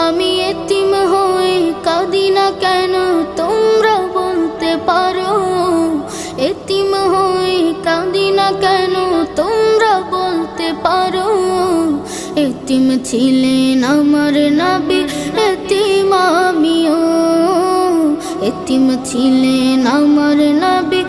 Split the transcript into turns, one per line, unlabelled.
আমি এতিম হয়ে কাঁদি না কেন তোমরা বলতে পারো? এতিম হয়ে কাঁদি না কেন তোমরা বলতে পারো? এতিম ছিলেন আমার নবী, এতিম আমিও। এতিম ছিলেন আমার নবী,